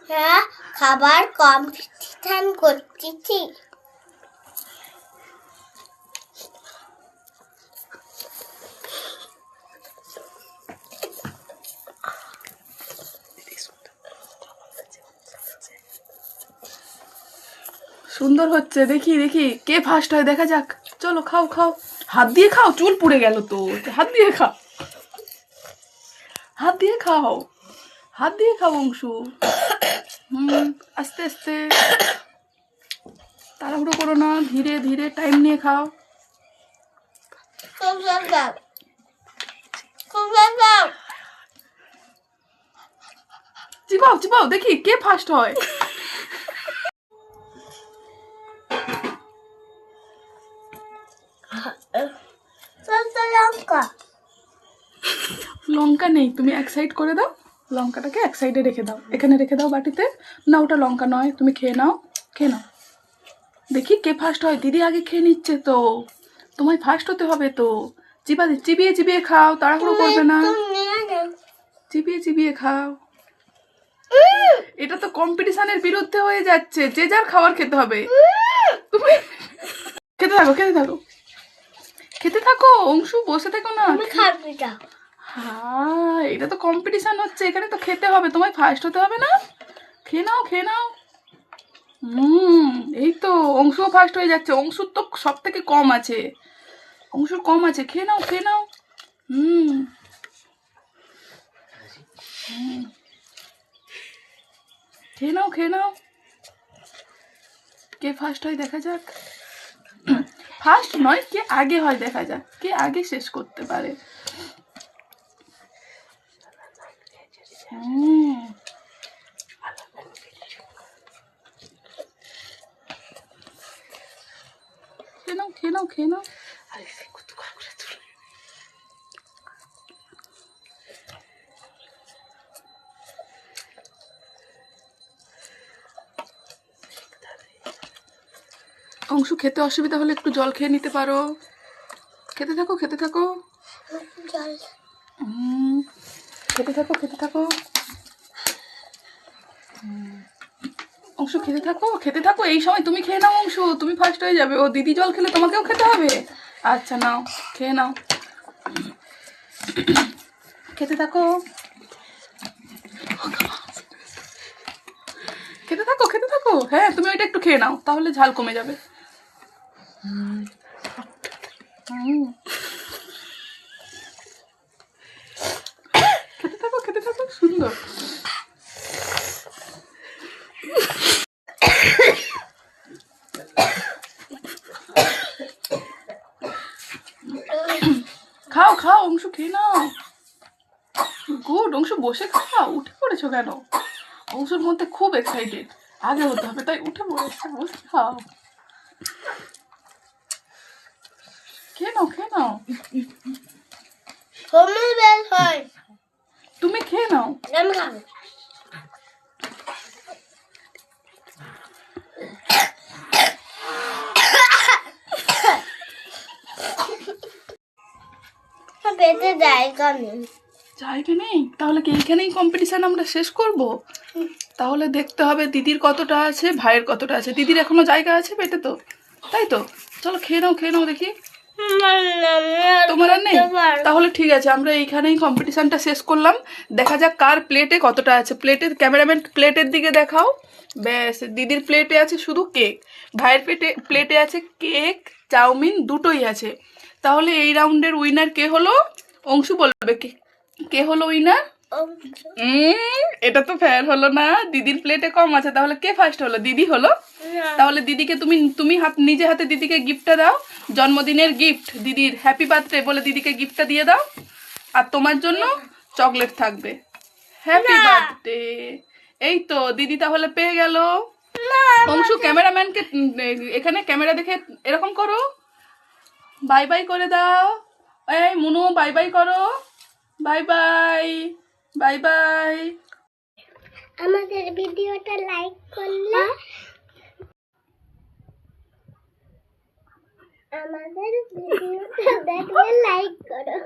হ্যাঁ, খাবার কম্পিটিশন করতেছি। সুন্দর হচ্ছে, দেখি দেখি কে ফার্স্ট হয়, দেখা যাক। চলো খাও খাও, হাত দিয়ে খাও, চুল পুড়ে গেল তো। হাত দিয়ে খাও, হাত দিয়ে খাও, হাত দিয়ে খাও অংশু। আস্তে আস্তে, তাড়াহুড়ো করো না, ধীরে ধীরে টাইম নিয়ে খাও। চিবাও চিবাও, দেখি কে ফার্স্ট হয়। লঙ্কা নেই, তুমি এক সাইড করে দাও, লঙ্কাটাকে এক সাইডে রেখে দাও, এখানে রেখে দাও বাটিতে। না, ওটা লঙ্কা নয়, তুমি খেয়ে নাও, খেয়ে নাও। দেখি কে ফার্স্ট হয়। দিদি আগে খেয়ে নিচ্ছে তো, তোমায় ফার্স্ট হতে হবে তো। চিবিয়ে চিবিয়ে খাও, তাড়াহুড়ো করবে না, চিবিয়ে চিবিয়ে খাও। এটা তো কম্পিটিশনের বিরুদ্ধে হয়ে যাচ্ছে, যে যার খাবার খেতে হবে। তুমি খেতে থাকো, খেতে থাকো, খেতে থাকো অংশু, বসে থেকো না। হ্যাঁ, এটা তো কম্পিটিশন হচ্ছে, এখানে তো খেতে হবে, তোমায় ফার্স্ট হতে হবে না। খেয়ে নাও, খেয়ে নাও। এই তো অংশুও ফার্স্ট হয়ে যাচ্ছে। অংশুর তো সব থেকে কম আছে, অংশুর কম আছে। খেয়ে নাও, খেয়ে নাও। খেয়ে নাও, খেয়ে নাও। কে ফার্স্ট হয় দেখা যাক। ফার্স্ট নয়, কে আগে হয় দেখা যাক, কে আগে শেষ করতে পারে। খেয়ে নাও, খেয়ে নাও, খেয়ে নাও। অংশু খেতে অসুবিধা হলে একটু জল খেয়ে নিতে পারো। খেতে থাকো, খেতে থাকো, খেতে থাকো, খেতে থাকো। অংশু খেতে থাকো, খেতে থাকো। এই সময় তুমি খেয়ে নাও অংশু, তুমি ফার্স্ট হয়ে যাবে। ও দিদি জল খেলে তোমাকেও খেতে হবে। আচ্ছা নাও, খেয়ে নাও, খেতে থাকো, খেতে থাকো, খেতে থাকো। হ্যাঁ, তুমি ওইটা একটু খেয়ে নাও, তাহলে ঝাল কমে যাবে। খেতে থাকো, খেতে থাকো, সুন্দর। খাও খাও অংশু, খেয়ে নাও। গুড অংশু, বসে খাও। উঠে পড়েছো কেন? অংশুর মধ্যে খুব এক্সাইটেড, আগে হতে হবে তাই উঠে পড়েছে। বসে খাও, খেয়ে নাও, খেয়ে নাও। তুমি খেয়ে নাও। পেটে জায়গা নেই। জায়গা নেই? তাহলে কি এইখানেই কম্পিটিশন আমরা শেষ করব? তাহলে দেখতে হবে দিদির কতটা আছে, ভাইয়ের কতটা আছে। দিদির এখনো জায়গা আছে পেটে তো, তাই তো? চলো খেয়ে নাও, খেয়ে নাও দেখি। তোমার আর নেই? তাহলে ঠিক আছে, আমরা এইখানেই কম্পিটিশনটা শেষ করলাম। দেখা যাক কার প্লেটে কতটা আছে। প্লেটের ক্যামেরাম্যান প্লেটের দিকে দেখাও। ব্যাস, দিদির প্লেটে আছে শুধু কেক, ভাইয়ের প্লেটে আছে কেক, চাউমিন, দুটোই আছে। তাহলে এই রাউন্ডের উইনার কে হলো? অংশু বলবে কে হলো উইনার। এটা তো ফেয়ার হলো না, দিদির প্লেটে কম আছে। তাহলে কে ফার্স্ট হলো? দিদি হলো। তাহলে দিদিকে তুমি নিজে হাতে দিদিকে গিফটটা দাও, জন্মদিনের গিফট। দিদির হ্যাপি বার্থডে বলে দিদিকে গিফটটা দিয়ে দাও। আর তোমার জন্য চকলেট থাকবে। Happy birthday. এই তো দিদি তাহলে পেয়ে গেল। অংশু ক্যামেরাম্যানকে এখানে ক্যামেরা দেখে এরকম করো, বাই বাই করে দাও। এই মুনু, বাই বাই করো। Bye bye, bye bye. আমাদের ভিডিওটা লাইক করলে, আমাদের ভিডিওটা দেখলে লাইক করো।